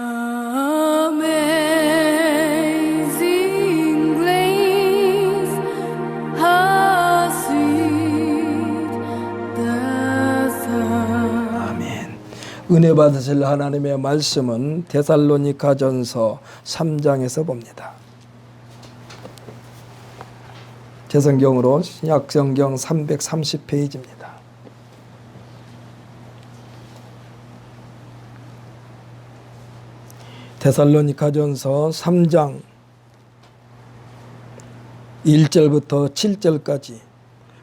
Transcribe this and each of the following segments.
Amazing grace, how sweet the sound. 아멘. 은혜 받으실 하나님의 말씀은 데살로니가전서 3장에서 봅니다. 제 성경으로 신약성경 330페이지입니다. 데살로니가전서 3장 1절부터 7절까지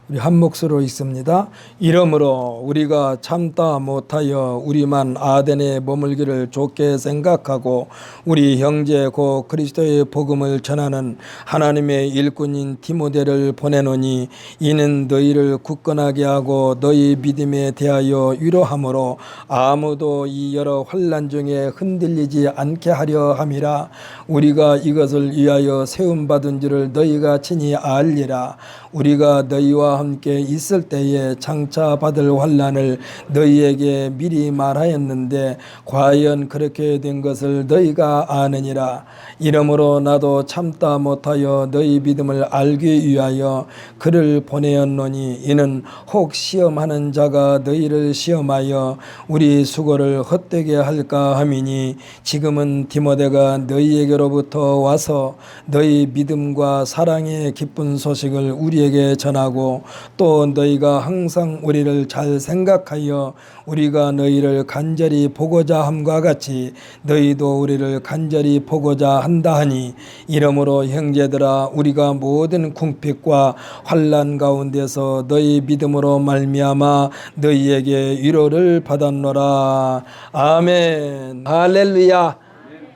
우리 한 몫으로 읽습니다. 이러므로 우리가 참다 못하여 우리만 아덴에 머물기를 좋게 생각하고 우리 형제 고 그리스도의 복음을 전하는 하나님의 일꾼인 디모데를 보내노니 이는 너희를 굳건하게 하고 너희 믿음에 대하여 위로함으로 아무도 이 여러 환난 중에 흔들리지 않게 하려 함이라. 우리가 이것을 위하여 세움받은 줄을 너희가 친히 알리라. 우리가 너희와 함께 있을 때에 장차 받을 환난을 너희에게 미리 말하였는데 과연 그렇게 된 것을 너희가 아느니라. 이러므로 나도 참다 못하여 너희 믿음을 알기 위하여 그를 보내었노니 이는 혹 시험하는 자가 너희를 시험하여 우리 수고를 헛되게 할까 함이니 지금은 디모데가 너희에게로부터 와서 너희 믿음과 사랑의 기쁜 소식을 우리에게 전하고 또 너희가 항상 우리를 잘 생각하여 우리가 너희를 간절히 보고자 함과 같이 너희도 우리를 간절히 보고자 한다 하니 이러므로 형제들아 우리가 모든 궁핍과 환난 가운데서 너희 믿음으로 말미암아 너희에게 위로를 받았노라. 아멘. 할렐루야.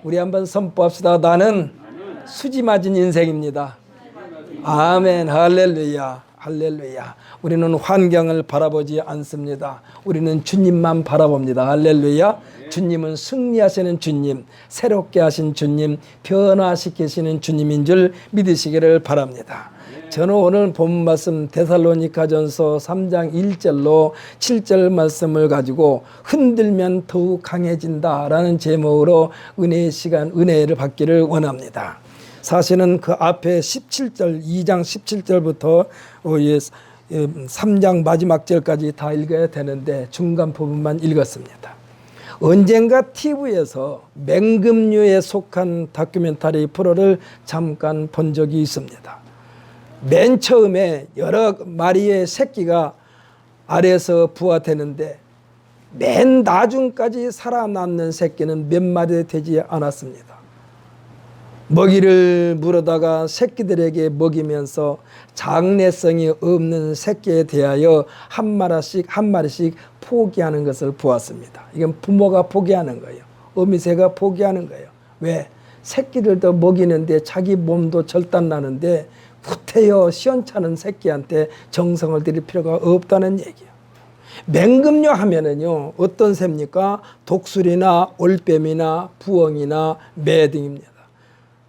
우리 한번 선포합시다. 나는 수지 맞은 인생입니다. 아멘. 할렐루야. 할렐루야. 우리는 환경을 바라보지 않습니다. 우리는 주님만 바라봅니다. 할렐루야. 주님은 승리하시는 주님, 새롭게 하신 주님, 변화시키시는 주님인 줄 믿으시기를 바랍니다. 저는 오늘 본 말씀 데살로니가전서 3장 1절로 7절 말씀을 가지고 흔들면 더욱 강해진다라는 제목으로 은혜의 시간, 은혜를 받기를 원합니다. 사실은 그 앞에 17절, 2장 17절부터 3장 마지막 절까지 다 읽어야 되는데 중간 부분만 읽었습니다. 언젠가 TV에서 맹금류에 속한 다큐멘터리 프로를 잠깐 본 적이 있습니다. 맨 처음에 여러 마리의 새끼가 알에서 부화되는데 맨 나중까지 살아남는 새끼는 몇 마리 되지 않았습니다. 먹이를 물어다가 새끼들에게 먹이면서 장래성이 없는 새끼에 대하여 한 마리씩 포기하는 것을 보았습니다. 이건 부모가 포기하는 거예요. 어미새가 포기하는 거예요. 왜? 새끼들도 먹이는데 자기 몸도 절단나는데 구태여 시원찮은 새끼한테 정성을 들일 필요가 없다는 얘기예요. 맹금류 하면은요 어떤 새입니까? 독수리나 올빼미나 부엉이나 매 등입니다.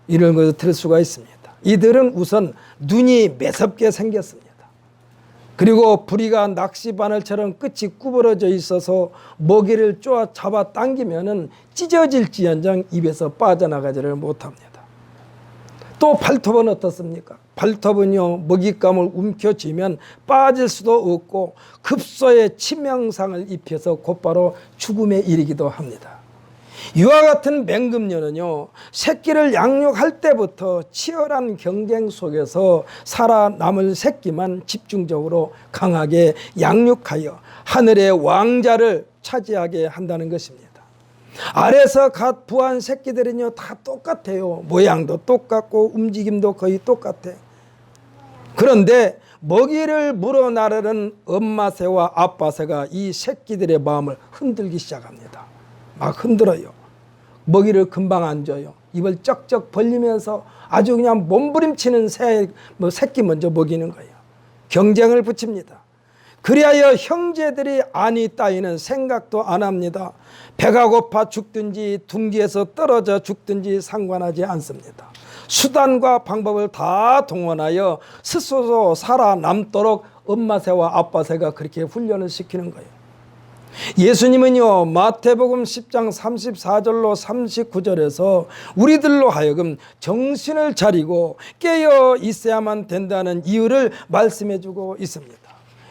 이런 것을 들을 수가 있습니다. 이들은 우선 눈이 매섭게 생겼습니다. 그리고 부리가 낚시바늘처럼 끝이 구부러져 있어서 먹이를 잡아 당기면은 찢어질지언정 입에서 빠져나가지를 못합니다. 또 발톱은 어떻습니까? 발톱은요 먹잇감을 움켜쥐면 빠질 수도 없고 급소의 치명상을 입혀서 곧바로 죽음에 이르기도 합니다. 이와 같은 맹금류는요 새끼를 양육할 때부터 치열한 경쟁 속에서 살아남을 새끼만 집중적으로 강하게 양육하여 하늘의 왕자를 차지하게 한다는 것입니다. 알에서 갓 부한 새끼들은요 다 똑같아요. 모양도 똑같고 움직임도 거의 똑같아. 그런데 먹이를 물어 나르는 엄마새와 아빠새가 이 새끼들의 마음을 흔들기 시작합니다. 막 흔들어요. 먹이를 금방 안 줘요. 입을 쩍쩍 벌리면서 아주 그냥 몸부림치는 새끼 먼저 먹이는 거예요. 경쟁을 붙입니다. 그리하여 형제들이 안이 따위는 생각도 안 합니다. 배가 고파 죽든지 둥지에서 떨어져 죽든지 상관하지 않습니다. 수단과 방법을 다 동원하여 스스로 살아남도록 엄마새와 아빠새가 그렇게 훈련을 시키는 거예요. 예수님은요, 마태복음 10장 34절로 39절에서 우리들로 하여금 정신을 차리고 깨어 있어야만 된다는 이유를 말씀해 주고 있습니다.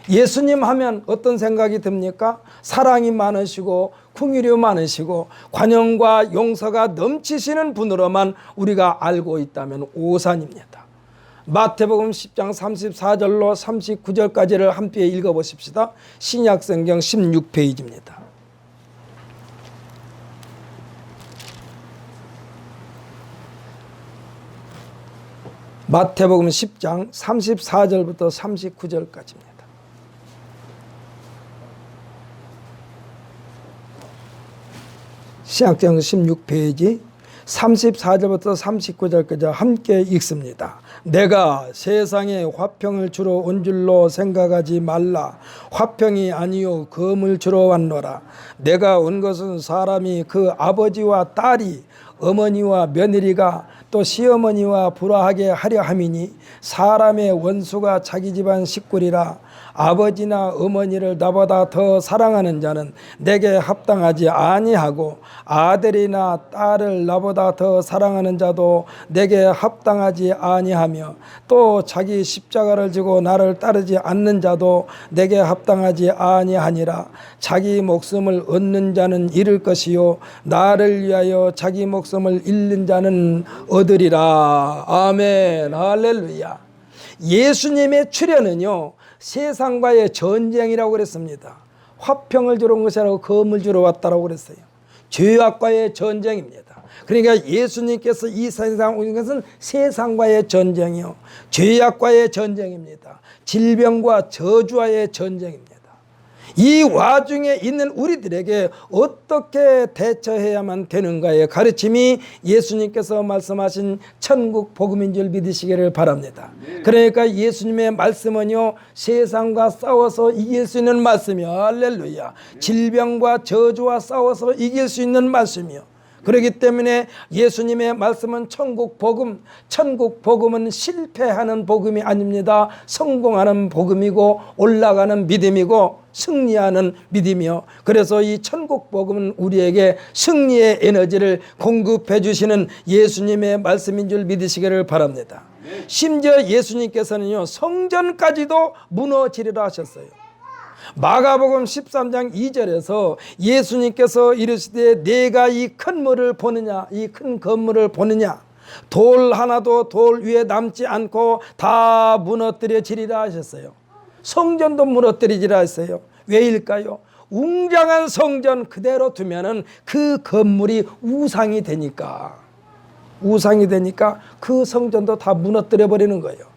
예수님 하면 어떤 생각이 듭니까? 사랑이 많으시고 긍휼이 많으시고 관용과 용서가 넘치시는 분으로만 우리가 알고 있다면 오산입니다. 마태복음 10장 34절로 39절까지를 함께 읽어보십시다. 신약성경 16페이지입니다. 마태복음 10장 34절부터 39절까지입니다. 신약성경 16페이지 34절부터 39절까지 함께 읽습니다. 내가 세상에 화평을 주러 온 줄로 생각하지 말라. 화평이 아니요 검을 주러 왔노라. 내가 온 것은 사람이 그 아버지와 딸이 어머니와 며느리가 또 시어머니와 불화하게 하려 함이니 사람의 원수가 자기 집안 식구리라. 아버지나 어머니를 나보다 더 사랑하는 자는 내게 합당하지 아니하고 아들이나 딸을 나보다 더 사랑하는 자도 내게 합당하지 아니하며 또 자기 십자가를 지고 나를 따르지 않는 자도 내게 합당하지 아니하니라. 자기 목숨을 얻는 자는 잃을 것이요 나를 위하여 자기 목숨을 잃는 자는 얻으리라. 아멘. 할렐루야. 예수님의 출현은요, 세상과의 전쟁이라고 그랬습니다. 화평을 주러 온 것이 아니고 검을 주러 왔다라고 그랬어요. 죄악과의 전쟁입니다. 그러니까 예수님께서 이 세상에 오신 것은 세상과의 전쟁이요, 죄악과의 전쟁입니다. 질병과 저주와의 전쟁입니다. 이 와중에 있는 우리들에게 어떻게 대처해야만 되는가의 가르침이 예수님께서 말씀하신 천국 복음인 줄 믿으시기를 바랍니다. 그러니까 예수님의 말씀은요, 세상과 싸워서 이길 수 있는 말씀이요, 할렐루야. 질병과 저주와 싸워서 이길 수 있는 말씀이요. 그렇기 때문에 예수님의 말씀은 천국 복음은 실패하는 복음이 아닙니다. 성공하는 복음이고 올라가는 믿음이고 승리하는 믿음이요. 그래서 이 천국 복음은 우리에게 승리의 에너지를 공급해 주시는 예수님의 말씀인 줄 믿으시기를 바랍니다. 심지어 예수님께서는요, 성전까지도 무너지리라 하셨어요. 마가복음 13장 2절에서 예수님께서 이르시되 내가 이 큰 물을 보느냐, 이 큰 건물을 보느냐, 돌 하나도 돌 위에 남지 않고 다 무너뜨려지리라 하셨어요. 성전도 무너뜨리지라 했어요. 왜일까요? 웅장한 성전 그대로 두면은 그 건물이 우상이 되니까 그 성전도 다 무너뜨려 버리는 거예요.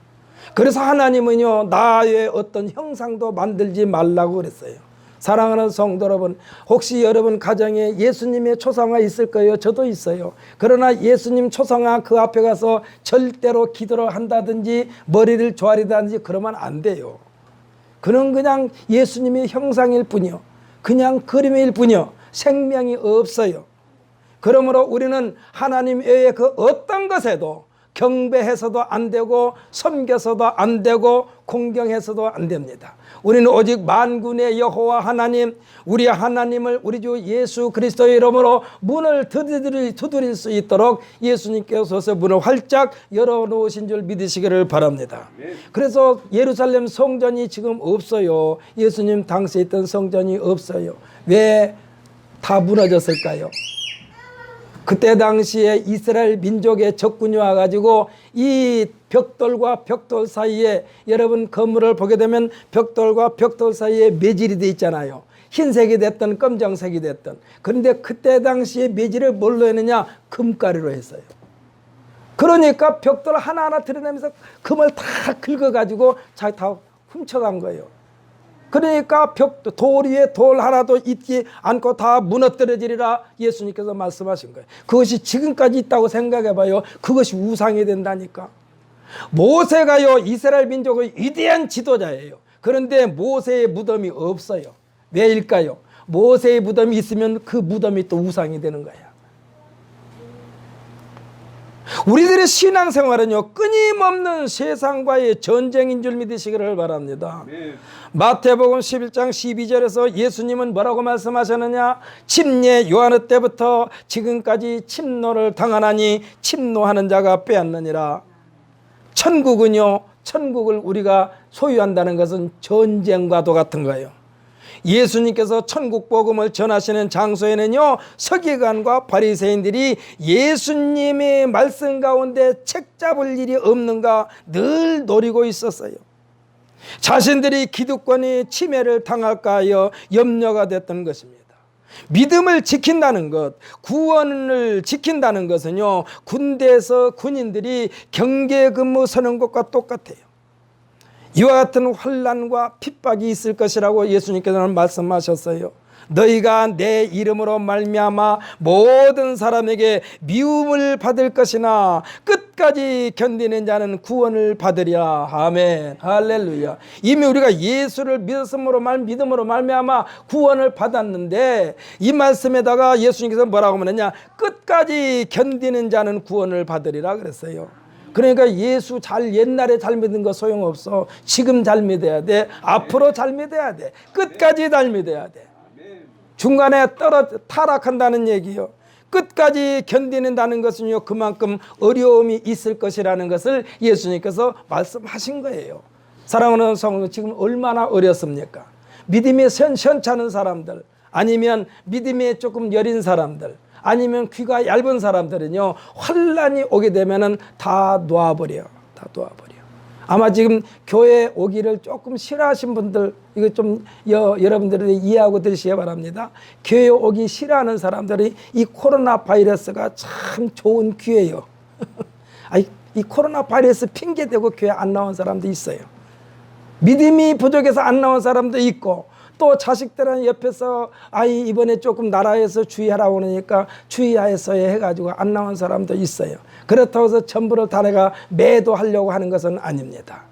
그래서 하나님은요, 나의 어떤 형상도 만들지 말라고 그랬어요. 사랑하는 성도 여러분, 혹시 여러분 가정에 예수님의 초상화 있을 거예요? 저도 있어요. 그러나 예수님 초상화 그 앞에 가서 절대로 기도를 한다든지 머리를 조아리다든지 그러면 안 돼요. 그는 그냥 예수님의 형상일 뿐이요, 그냥 그림일 뿐이요, 생명이 없어요. 그러므로 우리는 하나님 외에 그 어떤 것에도 경배해서도 안 되고 섬겨서도 안 되고 공경해서도 안 됩니다. 우리는 오직 만군의 여호와 하나님, 우리 하나님을 우리 주 예수 그리스도의 이름으로 문을 두드릴 수 있도록 예수님께서 문을 활짝 열어놓으신 줄 믿으시기를 바랍니다. 그래서 예루살렘 성전이 지금 없어요. 예수님 당시에 있던 성전이 없어요. 왜 다 무너졌을까요? 그때 당시에 이스라엘 민족의 적군이 와가지고 이 벽돌과 벽돌 사이에, 여러분 건물을 보게 되면 벽돌과 벽돌 사이에 매질이 돼 있잖아요. 흰색이 됐든 검정색이 됐든. 그런데 그때 당시에 매질을 뭘로 했느냐? 금가루로 했어요. 그러니까 벽돌 하나하나 드러내면서 금을 다 긁어가지고 자기 다 훔쳐간 거예요. 그러니까 돌 위에 돌 하나도 있지 않고 다 무너뜨려지리라 예수님께서 말씀하신 거예요. 그것이 지금까지 있다고 생각해봐요. 그것이 우상이 된다니까. 모세가요, 이스라엘 민족의 위대한 지도자예요. 그런데 모세의 무덤이 없어요. 왜일까요? 모세의 무덤이 있으면 그 무덤이 또 우상이 되는 거야. 우리들의 신앙생활은요, 끊임없는 세상과의 전쟁인 줄 믿으시기를 바랍니다. 마태복음 11장 12절에서 예수님은 뭐라고 말씀하셨느냐? 침례 요한의 때부터 지금까지 침노를 당하나니 침노하는 자가 빼앗느니라. 천국은요, 천국을 우리가 소유한다는 것은 전쟁과도 같은 거예요. 예수님께서 천국 복음을 전하시는 장소에는요, 서기관과 바리새인들이 예수님의 말씀 가운데 책 잡을 일이 없는가 늘 노리고 있었어요. 자신들이 기득권이 침해를 당할까 하여 염려가 됐던 것입니다. 믿음을 지킨다는 것, 구원을 지킨다는 것은요, 군대에서 군인들이 경계 근무 서는 것과 똑같아요. 이와 같은 환난과 핍박이 있을 것이라고 예수님께서는 말씀하셨어요. 너희가 내 이름으로 말미암아 모든 사람에게 미움을 받을 것이나 끝까지 견디는 자는 구원을 받으리라. 아멘. 할렐루야. 이미 우리가 예수를 믿음으로 말미암아 구원을 받았는데, 이 말씀에다가 예수님께서 뭐라고 하느냐? 끝까지 견디는 자는 구원을 받으리라 그랬어요. 그러니까 예수 옛날에 잘 믿은 거 소용없어. 지금 잘 믿어야 돼. 앞으로 잘 믿어야 돼. 끝까지 잘 믿어야 돼. 중간에 타락한다는 얘기요. 끝까지 견디는다는 것은요, 그만큼 어려움이 있을 것이라는 것을 예수님께서 말씀하신 거예요. 사랑하는 성도, 지금 얼마나 어렵습니까? 믿음이 시원찮은 사람들, 아니면 믿음이 조금 여린 사람들, 아니면 귀가 얇은 사람들은요, 환난이 오게 되면은 다 놓아버려. 아마 지금 교회 오기를 조금 싫어하신 분들, 이거 좀 여러분들이 이해하고 들으시기 바랍니다. 교회 오기 싫어하는 사람들이 이 코로나 바이러스가 참 좋은 기회예요. 이 코로나 바이러스 핑계대고 교회 안 나온 사람도 있어요. 믿음이 부족해서 안 나온 사람도 있고, 또 자식들은 옆에서 아이 이번에 조금 나라에서 주의하라고 그러니까 주의하에서 해가지고 안 나온 사람도 있어요. 그렇다고 해서 전부를 다 내가 매도하려고 하는 것은 아닙니다.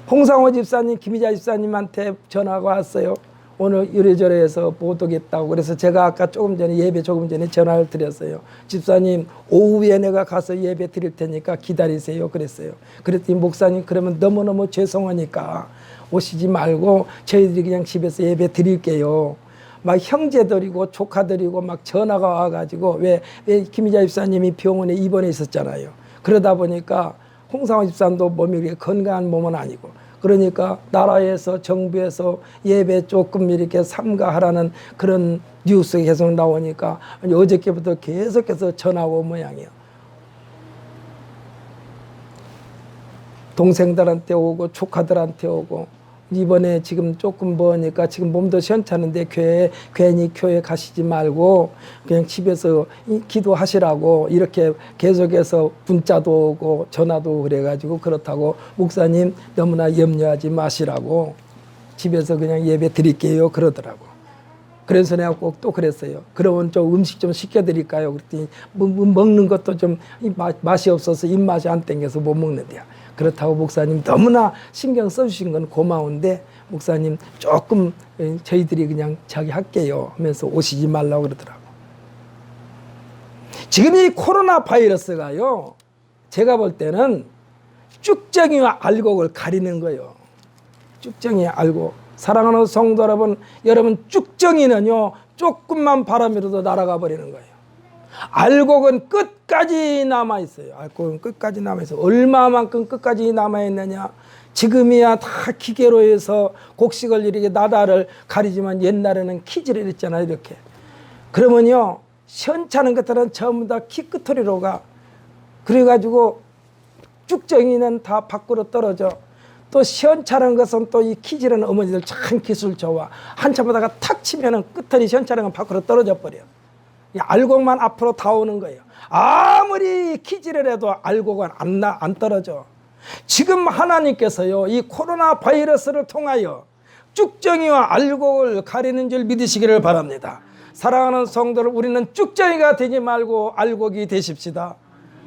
홍상호 집사님, 김희자 집사님한테 전화가 왔어요. 오늘 이래저래 해서 못 오겠다고. 그래서 제가 아까 조금 전에 전화를 드렸어요. 집사님, 오후에 내가 가서 예배 드릴 테니까 기다리세요 그랬어요. 그랬더니 목사님, 그러면 너무너무 죄송하니까 오시지 말고 저희들이 그냥 집에서 예배 드릴게요. 막 형제들이고 조카들이고 막 전화가 와가지고 왜 김희자 집사님이 병원에 입원해 있었잖아요. 그러다 보니까 홍상호 집사님도 몸이 그렇게 건강한 몸은 아니고, 그러니까 나라에서 정부에서 예배 조금 이렇게 삼가하라는 그런 뉴스가 계속 나오니까 어저께부터 계속해서 전화가 온 모양이에요. 동생들한테 오고 조카들한테 오고, 이번에 지금 조금 뭐니까 지금 몸도 시원찮은데 괜히 교회 가시지 말고 그냥 집에서 기도하시라고 이렇게 계속해서 문자도 오고 전화도 오고 그래가지고, 그렇다고 목사님 너무나 염려하지 마시라고 집에서 그냥 예배 드릴게요 그러더라고. 그래서 내가 꼭 또 그랬어요. 그러면 좀 음식 좀 시켜드릴까요? 그랬더니 먹는 것도 좀 맛이 없어서 입맛이 안 땡겨서 못 먹는데요. 그렇다고 목사님 너무나 신경 써주신 건 고마운데 목사님 조금 저희들이 그냥 할게요 하면서 오시지 말라고 그러더라고. 지금 이 코로나 바이러스가요, 제가 볼 때는 쭉정이와 알곡을 가리는 거예요. 쭉정이 알곡. 사랑하는 성도 여러분 쭉정이는요 조금만 바람이라도 날아가 버리는 거예요. 알곡은 끝까지 남아있어요. 알곡은 끝까지 남아있어요. 얼마만큼 끝까지 남아있느냐. 지금이야 다 기계로 해서 곡식을 이렇게 나다를 가리지만 옛날에는 키질을 했잖아요. 이렇게. 그러면요 시원찮은 것들은 전부 다 키 끝토리로 가. 그래가지고 쭉정이는 다 밖으로 떨어져. 또 시원찮은 것은 또 이 키질하는 어머니들 참 기술 좋아. 한참 하다가 탁 치면은 끝털이 시원찮은 건 밖으로 떨어져 버려. 알곡만 앞으로 다 오는 거예요. 아무리 키질을 해도 알곡은 안 떨어져. 지금 하나님께서요 이 코로나 바이러스를 통하여 쭉정이와 알곡을 가리는 줄 믿으시기를 바랍니다. 사랑하는 성도들, 우리는 쭉정이가 되지 말고 알곡이 되십시다.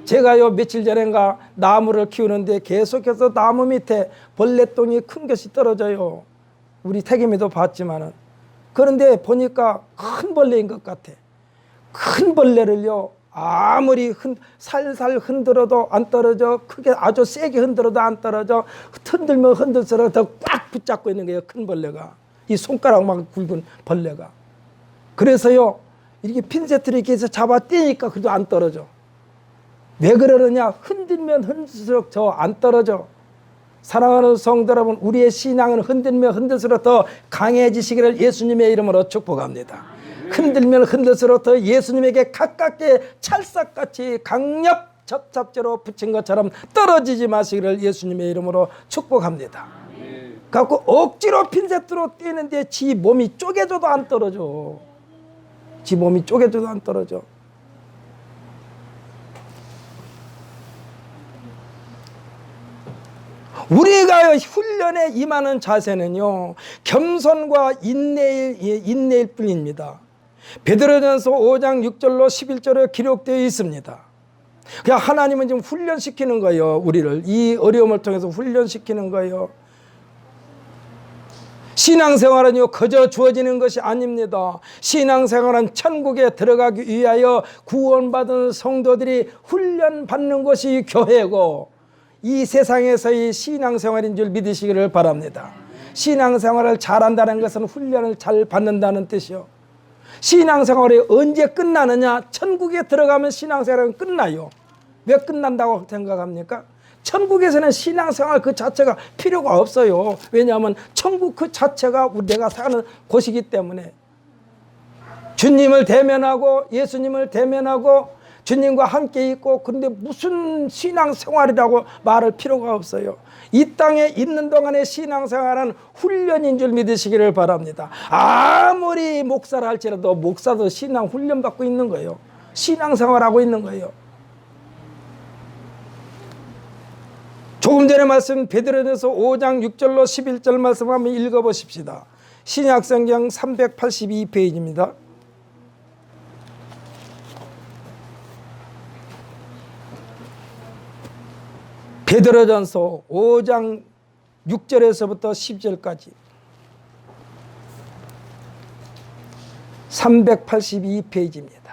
제가요 며칠 전인가 나무를 키우는데 계속해서 나무 밑에 벌레똥이 큰 것이 떨어져요. 우리 태겸이도 봤지만은. 그런데 보니까 큰 벌레인 것 같아. 큰 벌레를요 아무리 살살 흔들어도 안 떨어져. 크게 아주 세게 흔들어도 안 떨어져. 흔들면 흔들수록 더 꽉 붙잡고 있는 거예요. 큰 벌레가. 이 손가락만 굵은 벌레가. 그래서요, 이렇게 핀셋으로 이렇게 해서 잡아 떼니까 그래도 안 떨어져. 왜 그러느냐? 흔들면 흔들수록 저 안 떨어져. 사랑하는 성도 여러분, 우리의 신앙은 흔들면 흔들수록 더 강해지시기를 예수님의 이름으로 축복합니다. 흔들면 흔들수록 더 예수님에게 가깝게 찰싹같이 강력 접착제로 붙인 것처럼 떨어지지 마시기를 예수님의 이름으로 축복합니다. 갖고 억지로 핀셋으로 떼는데 지 몸이 쪼개져도 안 떨어져. 지 몸이 쪼개져도 안 떨어져. 우리가 훈련에 임하는 자세는요, 겸손과 인내일 뿐입니다. 베드로전서 5장 6절로 11절에 기록되어 있습니다. 그냥 하나님은 지금 훈련시키는 거예요. 우리를 이 어려움을 통해서 훈련시키는 거예요. 신앙생활은요, 그저 주어지는 것이 아닙니다. 신앙생활은 천국에 들어가기 위하여 구원받은 성도들이 훈련받는 것이 교회고, 이 세상에서의 신앙생활인 줄 믿으시기를 바랍니다. 신앙생활을 잘한다는 것은 훈련을 잘 받는다는 뜻이요. 신앙생활이 언제 끝나느냐? 천국에 들어가면 신앙생활은 끝나요. 왜 끝난다고 생각합니까? 천국에서는 신앙생활 그 자체가 필요가 없어요. 왜냐하면 천국 그 자체가 내가 사는 곳이기 때문에. 주님을 대면하고 예수님을 대면하고 주님과 함께 있고, 그런데 무슨 신앙생활이라고 말할 필요가 없어요. 이 땅에 있는 동안의 신앙생활은 훈련인 줄 믿으시기를 바랍니다. 아무리 목사를 할지라도 목사도 신앙 훈련 받고 있는 거예요. 신앙생활하고 있는 거예요. 조금 전에 말씀 베드로전서 5장 6절로 11절 말씀 한번 읽어보십시다. 신약성경 382페이지입니다. 베드로전서 5장 6절에서부터 10절까지 382페이지입니다.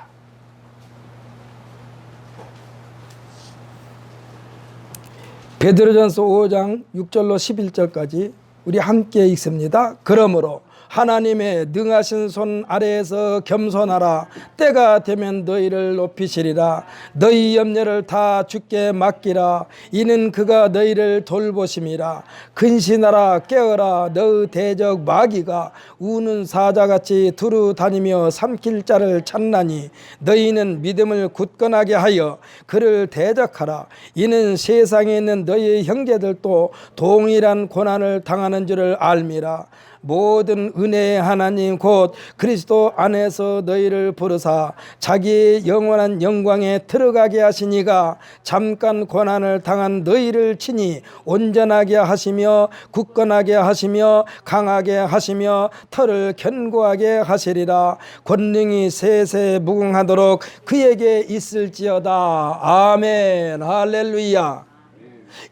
베드로전서 5장 6절로 11절까지 우리 함께 읽습니다. 그러므로 하나님의 능하신 손 아래에서 겸손하라. 때가 되면 너희를 높이시리라. 너희 염려를 다 주께 맡기라. 이는 그가 너희를 돌보심이라. 근신하라. 깨어라. 너희 대적 마귀가 우는 사자같이 두루 다니며 삼킬 자를 찾나니 너희는 믿음을 굳건하게 하여 그를 대적하라. 이는 세상에 있는 너희 형제들도 동일한 고난을 당하는 줄을 알미라. 모든 은혜의 하나님 곧 그리스도 안에서 너희를 부르사 자기의 영원한 영광에 들어가게 하시니가 잠깐 고난을 당한 너희를 친히 온전하게 하시며 굳건하게 하시며 강하게 하시며 털을 견고하게 하시리라. 권능이 세세 무궁하도록 그에게 있을지어다. 아멘. 할렐루야.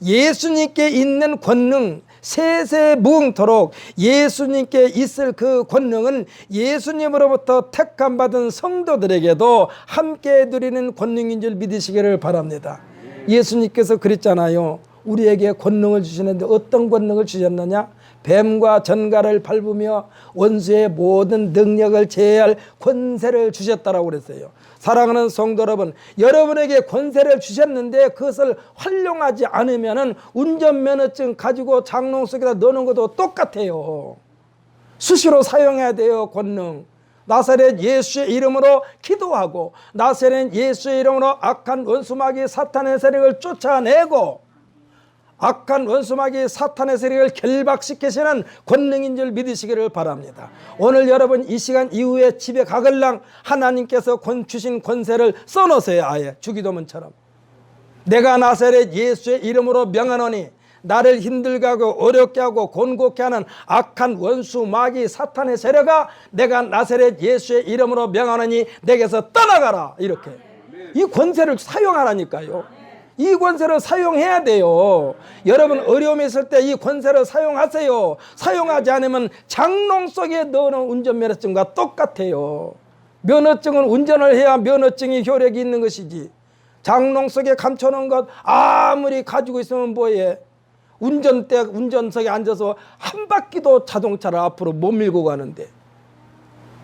예수님께 있는 권능 세세 무궁토록 예수님께 있을 그 권능은 예수님으로부터 택함 받은 성도들에게도 함께 누리는 권능인 줄 믿으시기를 바랍니다. 예수님께서 그랬잖아요. 우리에게 권능을 주시는데 어떤 권능을 주셨느냐? 뱀과 전갈을 밟으며 원수의 모든 능력을 제해할 권세를 주셨다라고 그랬어요. 사랑하는 성도 여러분, 여러분에게 권세를 주셨는데 그것을 활용하지 않으면 운전면허증 가지고 장롱 속에다 넣는 것도 똑같아요. 수시로 사용해야 돼요. 권능. 나사렛 예수의 이름으로 기도하고 나사렛 예수의 이름으로 악한 원수마귀 사탄의 세력을 쫓아내고 악한 원수마귀 사탄의 세력을 결박시키시는 권능인 줄 믿으시기를 바랍니다. 오늘 여러분 이 시간 이후에 집에 가글랑 하나님께서 주신 권세를 써놓으세요. 아예 주기도문처럼. 내가 나사렛 예수의 이름으로 명하노니 나를 힘들게 하고 어렵게 하고 곤곡해 하는 악한 원수 마귀 사탄의 세력아, 내가 나사렛 예수의 이름으로 명하노니 내게서 떠나가라. 이렇게 이 권세를 사용하라니까요. 이 권세를 사용해야 돼요. 여러분 어려움이 있을 때 이 권세를 사용하세요. 사용하지 않으면 장롱 속에 넣어놓은 운전면허증과 똑같아요. 면허증은 운전을 해야 면허증이 효력이 있는 것이지. 장롱 속에 감춰놓은 것 아무리 가지고 있으면 뭐해. 운전석에 앉아서 한 바퀴도 자동차를 앞으로 못 밀고 가는데.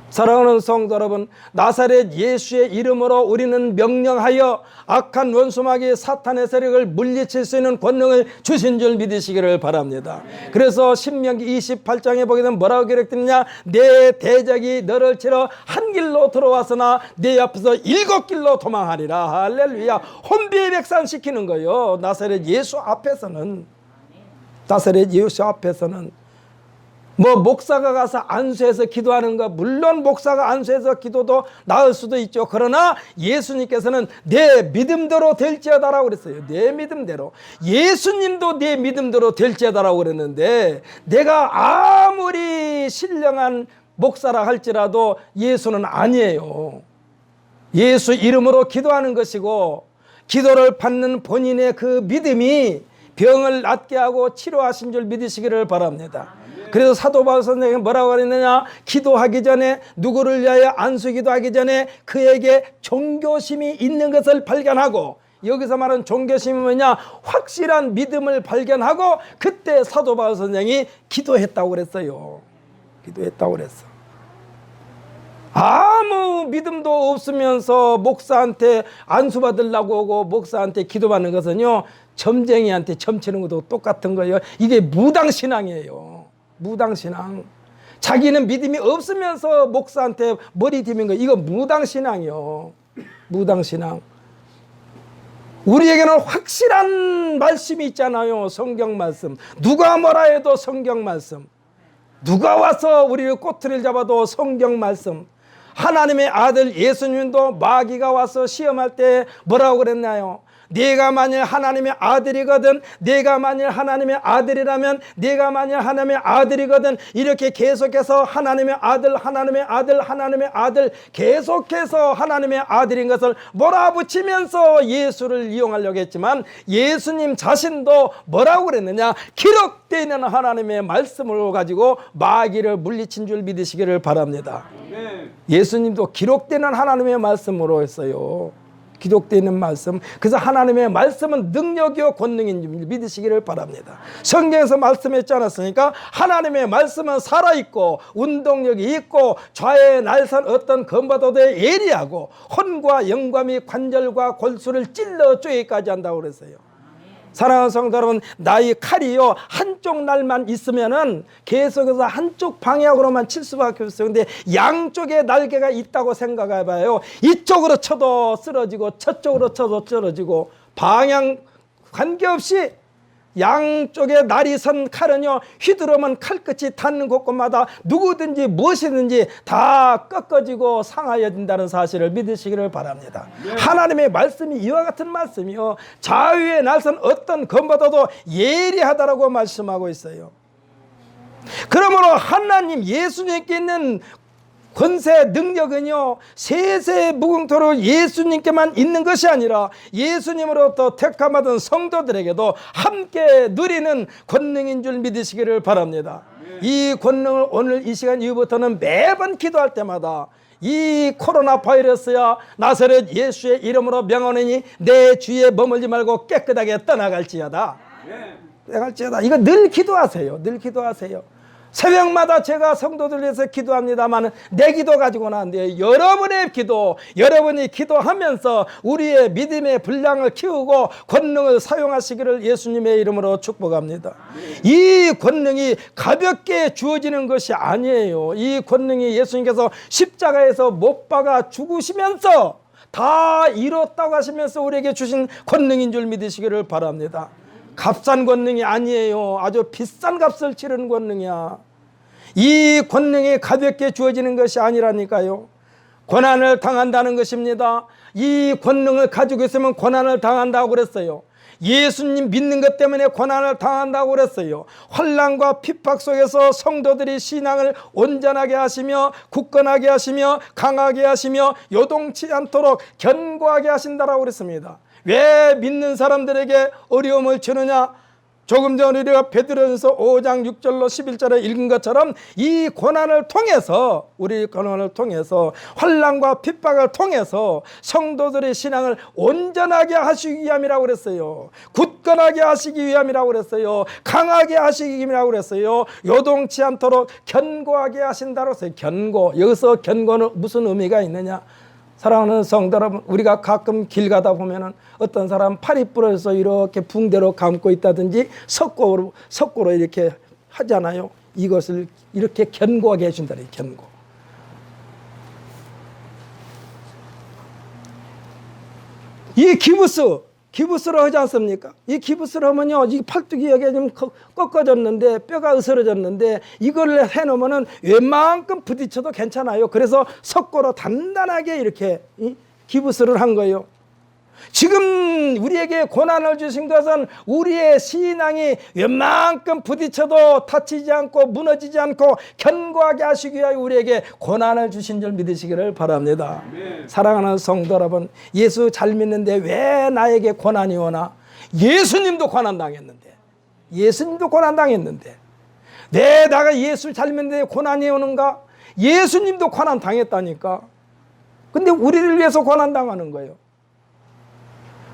사랑하는 성도 여러분, 나사렛 예수의 이름으로 우리는 명령하여 악한 원수마귀 사탄의 세력을 물리칠 수 있는 권능을 주신 줄 믿으시기를 바랍니다. 그래서 신명기 28장에 보게 되면 뭐라고 기록되느냐? 내 대적이 너를 치러 한 길로 들어왔으나 내 앞에서 7길로 도망하리라. 할렐루야. 혼비백산시키는 거예요. 나사렛 예수 앞에서는. 나사렛 예수 앞에서는 뭐 목사가 가서 안수해서 기도하는 거, 물론 목사가 안수해서 기도도 나을 수도 있죠. 그러나 예수님께서는 내 믿음대로 될지어다라고 그랬어요. 내 믿음대로. 예수님도 내 믿음대로 될지어다라고 그랬는데, 내가 아무리 신령한 목사라 할지라도 예수는 아니에요. 예수 이름으로 기도하는 것이고, 기도를 받는 본인의 그 믿음이 병을 낫게 하고 치료하신 줄 믿으시기를 바랍니다. 그래서 사도 바울 선생님이 뭐라고 그랬느냐? 기도하기 전에, 누구를 위하여 안수 기도하기 전에 그에게 종교심이 있는 것을 발견하고, 여기서 말하는 종교심이 뭐냐? 확실한 믿음을 발견하고, 그때 사도 바울 선생이 기도했다고 그랬어요. 기도했다고 그랬어. 아무 믿음도 없으면서 목사한테 안수 받으려고 오고 목사한테 기도받는 것은요, 점쟁이한테 점치는 것도 똑같은 거예요. 이게 무당신앙이에요. 무당신앙. 자기는 믿음이 없으면서 목사한테 머리 디민 거, 이거 무당신앙이요. 무당신앙. 우리에게는 확실한 말씀이 있잖아요. 성경 말씀. 누가 뭐라 해도 성경 말씀. 누가 와서 우리를 꼬투리를 잡아도 성경 말씀. 하나님의 아들 예수님도 마귀가 와서 시험할 때 뭐라고 그랬나요? 네가 만일 하나님의 아들이거든, 네가 만일 하나님의 아들이라면, 네가 만일 하나님의 아들이거든, 이렇게 계속해서 하나님의 아들, 하나님의 아들, 하나님의 아들, 계속해서 하나님의 아들인 것을 몰아붙이면서 예수를 이용하려고 했지만, 예수님 자신도 뭐라고 그랬느냐? 기록되어 있는 하나님의 말씀을 가지고 마귀를 물리친 줄 믿으시기를 바랍니다. 예수님도 기록되는 하나님의 말씀으로 했어요. 기록되어 있는 말씀. 그래서 하나님의 말씀은 능력이요 권능인 줄 믿으시기를 바랍니다. 성경에서 말씀했지 않았습니까? 하나님의 말씀은 살아있고 운동력이 있고 좌에 날선 어떤 검과도 예리하고 혼과 영과 및 관절과 골수를 찔러 쪼개까지 한다고 그랬어요. 사랑하는 성도 여러분, 나의 칼이요 한쪽 날만 있으면은 계속해서 한쪽 방향으로만 칠 수밖에 없어요. 근데 양쪽에 날개가 있다고 생각해봐요. 이쪽으로 쳐도 쓰러지고 저쪽으로 쳐도 쓰러지고, 방향 관계없이 양쪽에 날이 선 칼은요, 휘두르면 칼끝이 닿는 곳곳마다 누구든지 무엇이든지 다 꺾어지고 상하여진다는 사실을 믿으시기를 바랍니다. 하나님의 말씀이 이와 같은 말씀이요, 자유에 날선 어떤 검보다도 예리하다라고 말씀하고 있어요. 그러므로 하나님 예수님께 있는 권세, 능력은요, 세세 무궁토로 예수님께만 있는 것이 아니라 예수님으로부터 택함받은 성도들에게도 함께 누리는 권능인 줄 믿으시기를 바랍니다. 이 권능을 오늘 이 시간 이후부터는 매번 기도할 때마다 이 코로나 바이러스야 나사렛 예수의 이름으로 명하노니 내 주위에 머물지 말고 깨끗하게 떠나갈지어다. 떠나갈지어다. 이거 늘 기도하세요. 늘 기도하세요. 새벽마다 제가 성도들 위해서 기도합니다만 내 기도 가지고는 안 돼요. 여러분의 기도, 여러분이 기도하면서 우리의 믿음의 분량을 키우고 권능을 사용하시기를 예수님의 이름으로 축복합니다. 이 권능이 가볍게 주어지는 것이 아니에요. 이 권능이 예수님께서 십자가에서 못 박아 죽으시면서 다 이뤘다고 하시면서 우리에게 주신 권능인 줄 믿으시기를 바랍니다. 값싼 권능이 아니에요. 아주 비싼 값을 치르는 권능이야. 이 권능이 가볍게 주어지는 것이 아니라니까요. 고난을 당한다는 것입니다. 이 권능을 가지고 있으면 고난을 당한다고 그랬어요. 예수님 믿는 것 때문에 고난을 당한다고 그랬어요. 환난과 핍박 속에서 성도들이 신앙을 온전하게 하시며 굳건하게 하시며 강하게 하시며 요동치 않도록 견고하게 하신다라고 그랬습니다. 왜 믿는 사람들에게 어려움을 주느냐? 조금 전 우리가 베드로전서 5장 6절로 11절에 읽은 것처럼 이 고난을 통해서, 우리 고난을 통해서, 환난과 핍박을 통해서 성도들의 신앙을 온전하게 하시기 위함이라고 그랬어요. 굳건하게 하시기 위함이라고 그랬어요. 강하게 하시기 위함이라고 그랬어요. 요동치 않도록 견고하게 하신다고 했어요. 견고. 여기서 견고는 무슨 의미가 있느냐? 사랑하는 성도 여러분, 우리가 가끔 길 가다 보면은 어떤 사람 팔이 부러져서 이렇게 붕대로 감고 있다든지 석고로 이렇게 하잖아요. 이것을 이렇게 견고하게 해준다. 견고. 이 기부스로 하지 않습니까? 이 기부스로 하면요, 이 팔뚝이 여기 좀 꺾어졌는데, 뼈가 으스러졌는데, 이걸 해놓으면은 웬만큼 부딪혀도 괜찮아요. 그래서 석고로 단단하게 이렇게 기부스를 한 거예요. 지금 우리에게 고난을 주신 것은 우리의 신앙이 웬만큼 부딪혀도 다치지 않고 무너지지 않고 견고하게 하시기 위하여 우리에게 고난을 주신 줄 믿으시기를 바랍니다. 아멘. 사랑하는 성도 여러분, 예수 잘 믿는데 왜 나에게 고난이 오나? 예수님도 고난당했는데, 왜 내가 예수를 잘 믿는데 고난이 오는가? 예수님도 고난당했다니까. 근데 우리를 위해서 고난당하는 거예요.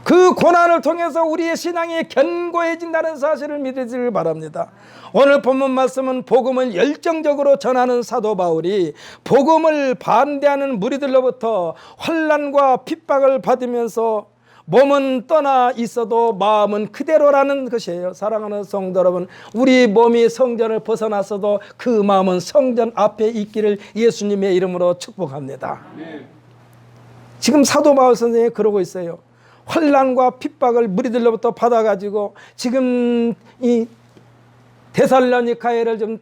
그 고난을 통해서 우리의 신앙이 견고해진다는 사실을 믿으시길 바랍니다. 오늘 본문 말씀은 복음을 열정적으로 전하는 사도 바울이 복음을 반대하는 무리들로부터 환난과 핍박을 받으면서 몸은 떠나 있어도 마음은 그대로라는 것이에요. 사랑하는 성도 여러분, 우리 몸이 성전을 벗어났어도 그 마음은 성전 앞에 있기를 예수님의 이름으로 축복합니다. 지금 사도 바울 선생님이 그러고 있어요. 환난과 핍박을 무리들로부터 받아가지고 지금 이 데살로니가를 좀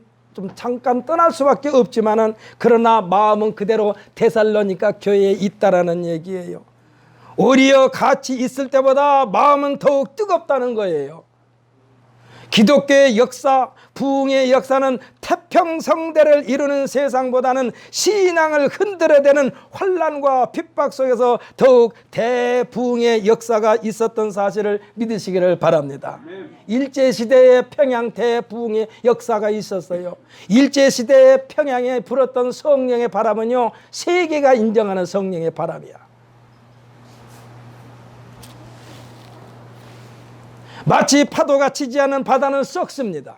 잠깐 떠날 수밖에 없지만은, 그러나 마음은 그대로 데살로니가 교회에 있다라는 얘기예요. 오히려 같이 있을 때보다 마음은 더욱 뜨겁다는 거예요. 기독교의 역사, 부흥의 역사는 태평성대를 이루는 세상보다는 신앙을 흔들어대는 환난과 핍박 속에서 더욱 대부흥의 역사가 있었던 사실을 믿으시기를 바랍니다. 일제시대의 평양 대부흥의 역사가 있었어요. 일제시대의 평양에 불었던 성령의 바람은요, 세계가 인정하는 성령의 바람이야. 마치 파도가 치지 않은 바다는 썩습니다.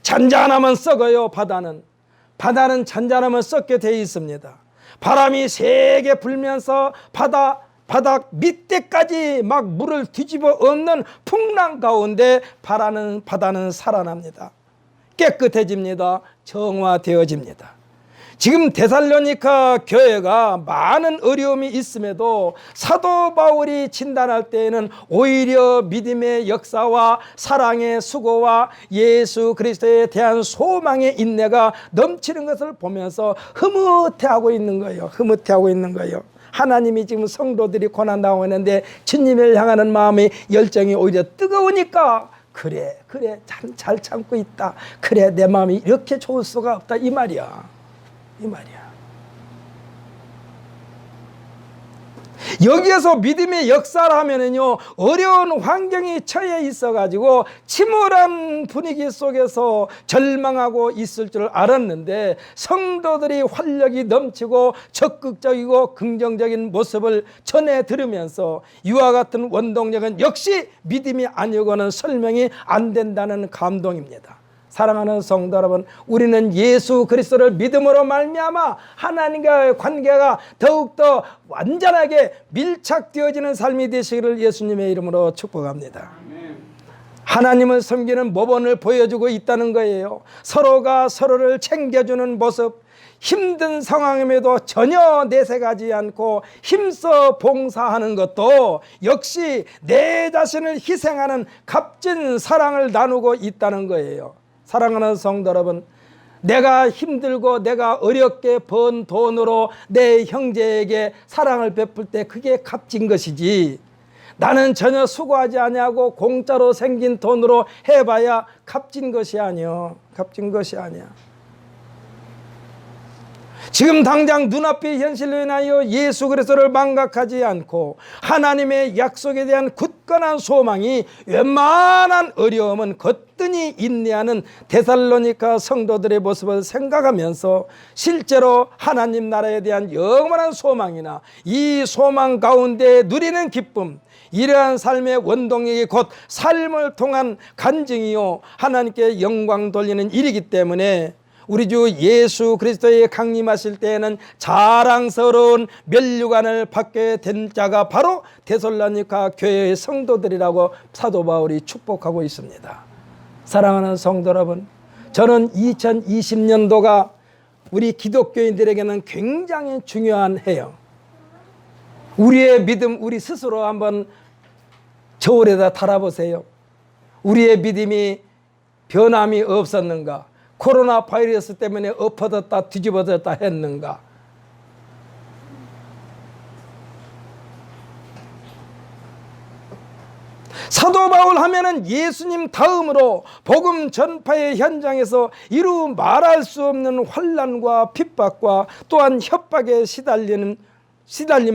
잔잔하면 썩어요. 바다는 잔잔하면 썩게 되어 있습니다. 바람이 세게 불면서 바닥 밑에까지 막 물을 뒤집어 엎는 풍랑 가운데 바다는 살아납니다. 깨끗해집니다. 정화되어집니다. 지금 데살로니가 교회가 많은 어려움이 있음에도 사도 바울이 진단할 때에는 오히려 믿음의 역사와 사랑의 수고와 예수 그리스도에 대한 소망의 인내가 넘치는 것을 보면서 흐뭇해하고 있는 거예요. 하나님이 지금 성도들이 고난당하고 있는데 주님을 향하는 마음의 열정이 오히려 뜨거우니까 그래 잘 참고 있다. 그래, 내 마음이 이렇게 좋을 수가 없다, 이 말이야. 여기에서 믿음의 역사를 하면은요, 어려운 환경이 처해 있어가지고 침울한 분위기 속에서 절망하고 있을 줄 알았는데, 성도들이 활력이 넘치고 적극적이고 긍정적인 모습을 전해 들으면서 이와 같은 원동력은 역시 믿음이 아니고는 설명이 안 된다는 감동입니다. 사랑하는 성도 여러분, 우리는 예수 그리스도를 믿음으로 말미암아 하나님과의 관계가 더욱더 완전하게 밀착되어지는 삶이 되시기를 예수님의 이름으로 축복합니다. 하나님을 섬기는 모범을 보여주고 있다는 거예요. 서로가 서로를 챙겨주는 모습, 힘든 상황임에도 전혀 내색하지 않고 힘써 봉사하는 것도 역시 내 자신을 희생하는 값진 사랑을 나누고 있다는 거예요. 사랑하는 성도 여러분, 내가 힘들고 내가 어렵게 번 돈으로 내 형제에게 사랑을 베풀 때 그게 값진 것이지, 나는 전혀 수고하지 아니하고 공짜로 생긴 돈으로 해봐야 값진 것이 아니야. 지금 당장 눈앞의 현실로 인하여 예수 그리스도를 망각하지 않고 하나님의 약속에 대한 굳건한 소망이 웬만한 어려움은 거뜬히 인내하는 데살로니가 성도들의 모습을 생각하면서 실제로 하나님 나라에 대한 영원한 소망이나 이 소망 가운데 누리는 기쁨, 이러한 삶의 원동력이 곧 삶을 통한 간증이요 하나님께 영광 돌리는 일이기 때문에 우리 주 예수 그리스도의 강림하실 때에는 자랑스러운 면류관을 받게 된 자가 바로 데살로니가 교회의 성도들이라고 사도 바울이 축복하고 있습니다. 사랑하는 성도 여러분, 저는 2020년도가 우리 기독교인들에게는 굉장히 중요한 해요. 우리의 믿음, 우리 스스로 한번 저울에다 달아보세요. 우리의 믿음이 변함이 없었는가? 코로나 바이러스 때문에 엎어졌다 뒤집어졌다 했는가? 사도 바울 하면은 예수님 다음으로 복음 전파의 현장에서 이루 말할 수 없는 환난과 핍박과 또한 협박에 시달림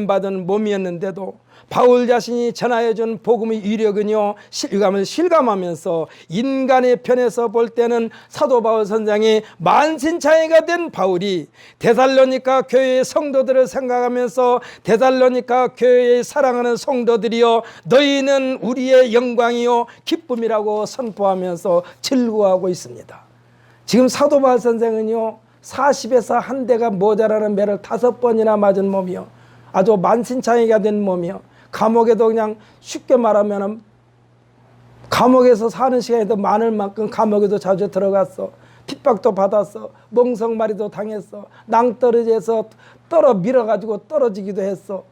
받은 몸이었는데도 바울 자신이 전하여준 복음의 위력은요 실감을 실감하면서 인간의 편에서 볼 때는 사도 바울 선장이 만신창이가 된 바울이 데살로니가 교회의 성도들을 생각하면서 데살로니가 교회의 사랑하는 성도들이여 너희는 우리의 영광이요 기쁨이라고 선포하면서 즐거워하고 있습니다. 지금 사도 바울 선생은요 40에서 한 대가 모자라는 매를 5번이나 맞은 몸이요 아주 만신창이가 된 몸이요 감옥에도 그냥 쉽게 말하면 감옥에서 사는 시간에도 많을 만큼 감옥에도 자주 들어갔어. 핍박도 받았어. 멍석마리도 당했어. 낭떠러지에서 밀어가지고 떨어지기도 했어.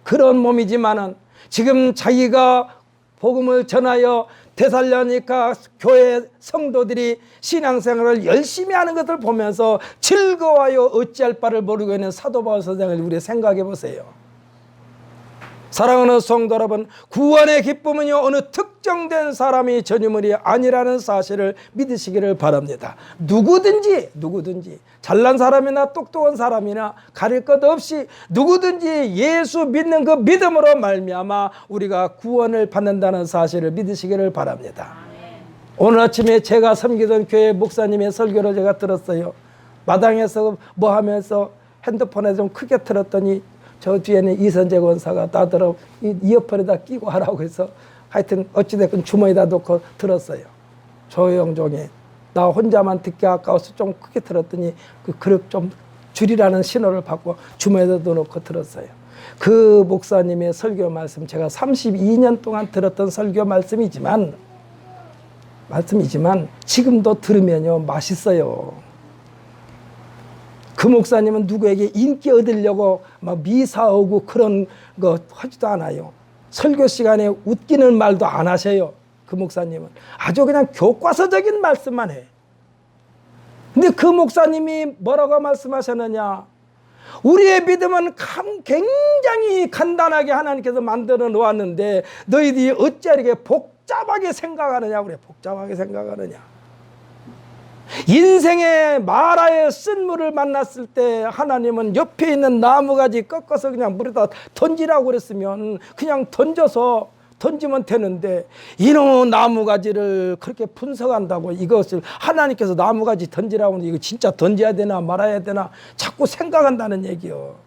그런 몸이지만은 지금 자기가 복음을 전하여 데살로니가 교회 성도들이 신앙생활을 열심히 하는 것을 보면서 즐거워하여 어찌할 바를 모르고 있는 사도 바울 선생을 우리 생각해 보세요. 사랑하는 성도 여러분, 구원의 기쁨은요 어느 특정된 사람이 전유물이 아니라는 사실을 믿으시기를 바랍니다. 누구든지 잘난 사람이나 똑똑한 사람이나 가릴 것 없이 누구든지 예수 믿는 그 믿음으로 말미암아 우리가 구원을 받는다는 사실을 믿으시기를 바랍니다. 오늘 아침에 제가 섬기던 교회 목사님의 설교를 제가 들었어요. 마당에서 뭐 하면서 핸드폰에 좀 크게 틀었더니 저 뒤에는 이선재 권사가 나더러 이어폰에다 끼고 하라고 해서 하여튼 어찌됐건 주머니에다 놓고 들었어요. 조용조용히. 나 혼자만 듣기 아까워서 좀 크게 들었더니 그 그릇 좀 줄이라는 신호를 받고 주머니에다 놓고 들었어요. 그 목사님의 설교 말씀 제가 32년 동안 들었던 설교 말씀이지만 지금도 들으면요 맛있어요. 그 목사님은 누구에게 인기 얻으려고 막 미사오고 그런 거 하지도 않아요. 설교 시간에 웃기는 말도 안 하셔요. 그 목사님은 아주 그냥 교과서적인 말씀만 해. 근데 그 목사님이 뭐라고 말씀하셨느냐? 우리의 믿음은 굉장히 간단하게 하나님께서 만들어 놓았는데 너희들이 어찌하게 복잡하게 생각하느냐? 그래, 복잡하게 생각하느냐? 인생의 마라의 쓴물을 만났을 때 하나님은 옆에 있는 나무가지 꺾어서 그냥 물에다 던지라고 그랬으면 그냥 던지면 되는데 이놈의 나무가지를 그렇게 분석한다고 이것을 하나님께서 나무가지 던지라고 하는데 이거 진짜 던져야 되나 말아야 되나 자꾸 생각한다는 얘기요.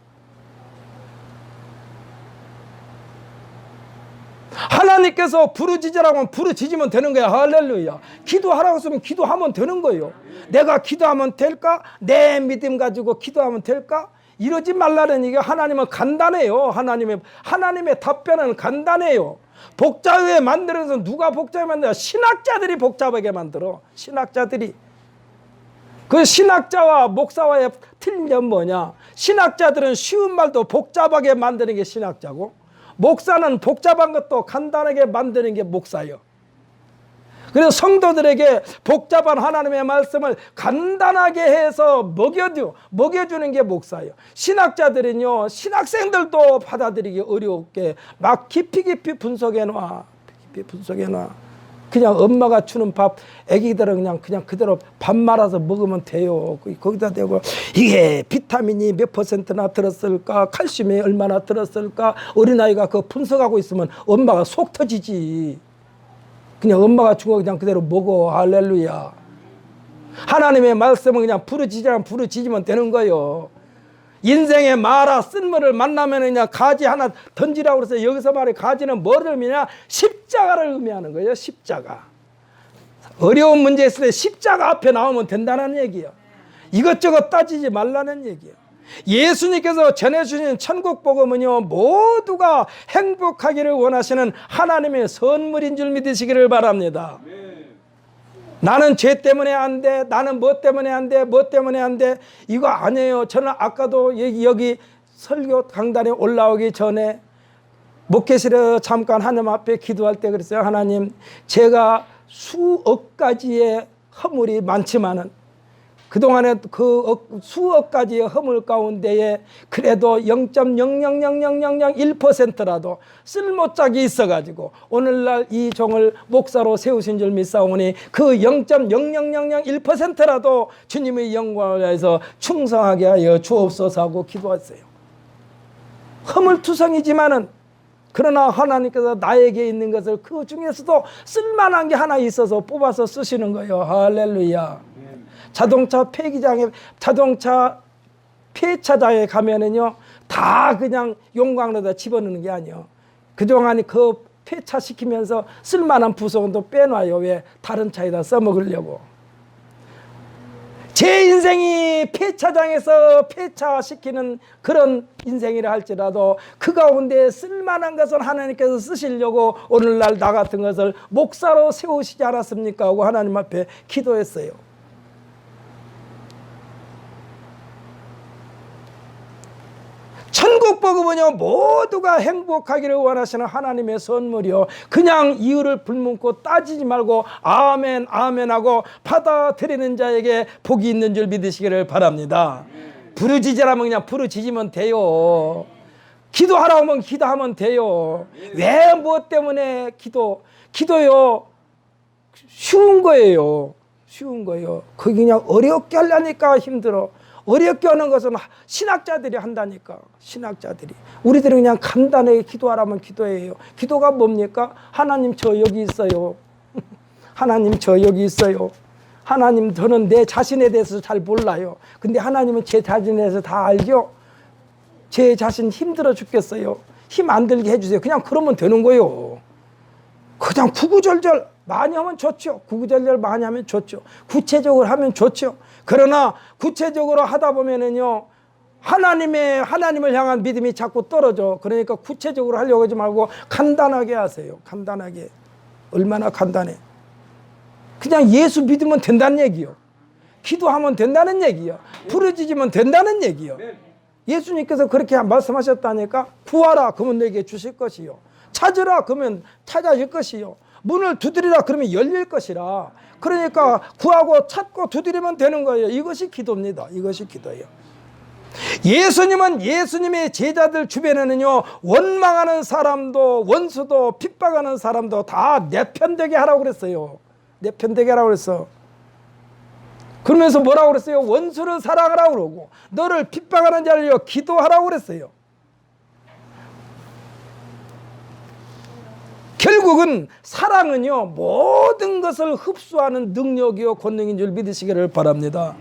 하나님께서 부르짖으라고 하면 부르짖으면 되는 거야. 할렐루야. 기도하라고 했으면 기도하면 되는 거예요. 내가 기도하면 될까? 내 믿음 가지고 기도하면 될까? 이러지 말라는 얘기가 하나님은 간단해요. 하나님의 답변은 간단해요. 복잡하게 만들어서 누가 복잡하게 만들어? 신학자들이 복잡하게 만들어. 신학자들이. 그 신학자와 목사와의 틀린 점 뭐냐? 신학자들은 쉬운 말도 복잡하게 만드는 게 신학자고 목사는 복잡한 것도 간단하게 만드는 게 목사예요. 그래서 성도들에게 복잡한 하나님의 말씀을 간단하게 해서 먹여주는 게 목사예요. 신학자들은요, 신학생들도 받아들이기 어렵게 막 깊이 분석해 놔. 그냥 엄마가 주는 밥 애기들은 그냥 그대로 밥 말아서 먹으면 돼요. 거기다 대고 이게 비타민이 몇 퍼센트나 들었을까, 칼슘이 얼마나 들었을까, 어린아이가 그거 분석하고 있으면 엄마가 속 터지지. 그냥 엄마가 준 거 그냥 그대로 먹어. 할렐루야. 하나님의 말씀은 그냥 부르짖으면 부르짖으면 되는 거예요. 인생의 마라 쓴물을 만나면 그냥 가지 하나 던지라고 그래서 여기서 말해 가지는 뭐를 의미냐? 십자가를 의미하는 거예요. 십자가. 어려운 문제 있을 때 십자가 앞에 나오면 된다는 얘기예요. 이것저것 따지지 말라는 얘기예요. 예수님께서 전해주신 천국 복음은요, 모두가 행복하기를 원하시는 하나님의 선물인 줄 믿으시기를 바랍니다. 나는 죄 때문에 안 돼. 나는 뭐 때문에 안 돼. 뭐 때문에 안 돼. 이거 아니에요. 저는 아까도 여기 설교 강단에 올라오기 전에 목회실에 잠깐 하나님 앞에 기도할 때 그랬어요. 하나님, 제가 수억 가지의 허물이 많지만은 그동안에 그 수억 가지의 허물 가운데에 그래도 0.0000001%라도 쓸모짝이 있어가지고 오늘날 이 종을 목사로 세우신 줄 믿사오니 그 0.00001%라도 주님의 영광을 위해서 충성하게 하여 주옵소서 하고 기도했어요. 허물투성이지만은 그러나 하나님께서 나에게 있는 것을 그 중에서도 쓸만한 게 하나 있어서 뽑아서 쓰시는 거예요. 할렐루야. 자동차 폐기장에, 자동차 폐차장에 가면은요, 다 그냥 용광로에다 집어넣는 게 아니에요. 그동안 그 폐차시키면서 쓸만한 부속은 빼놔요. 왜? 다른 차에다 써먹으려고. 제 인생이 폐차장에서 폐차시키는 그런 인생이라 할지라도 그 가운데 쓸만한 것을 하나님께서 쓰시려고 오늘날 나 같은 것을 목사로 세우시지 않았습니까? 하고 하나님 앞에 기도했어요. 천국 복음은요, 모두가 행복하기를 원하시는 하나님의 선물이요, 그냥 이유를 불문고 따지지 말고 아멘 아멘 하고 받아들이는 자에게 복이 있는 줄 믿으시기를 바랍니다. 부르짖으라면 그냥 부르짖으면 돼요. 기도하라고 하면 기도하면 돼요. 왜 뭐 때문에 기도요 쉬운 거예요. 쉬운 거예요. 그게 그냥 어렵게 하려니까 힘들어. 어렵게 하는 것은 신학자들이 한다니까. 신학자들이. 우리들은 그냥 간단하게 기도하라면 기도해요. 기도가 뭡니까? 하나님 저 여기 있어요. 하나님 저 여기 있어요. 하나님 저는 내 자신에 대해서 잘 몰라요. 근데 하나님은 제 자신에 대해서 다 알죠. 제 자신 힘들어 죽겠어요. 힘 안 들게 해주세요. 그냥 그러면 되는 거예요. 그냥 구구절절 많이 하면 좋죠. 구구절절 많이 하면 좋죠. 구체적으로 하면 좋죠. 그러나 구체적으로 하다 보면은요, 하나님을 향한 믿음이 자꾸 떨어져. 그러니까 구체적으로 하려고 하지 말고 간단하게 하세요. 간단하게. 얼마나 간단해. 그냥 예수 믿으면 된다는 얘기요. 기도하면 된다는 얘기요. 부르짖으면 된다는 얘기요. 예수님께서 그렇게 말씀하셨다니까. 구하라 그러면 내게 주실 것이요. 찾으라 그러면 찾아질 것이요. 문을 두드리라 그러면 열릴 것이라. 그러니까 구하고 찾고 두드리면 되는 거예요. 이것이 기도입니다. 이것이 기도예요. 예수님은 예수님의 제자들 주변에는요, 원망하는 사람도 원수도 핍박하는 사람도 다 내 편 되게 하라고 그랬어요. 내 편 되게 하라고 그랬어. 그러면서 뭐라고 그랬어요? 원수를 사랑하라고 그러고 너를 핍박하는 자를 기도하라고 그랬어요. 결국은 사랑은요, 모든 것을 흡수하는 능력이요 권능인 줄 믿으시기를 바랍니다.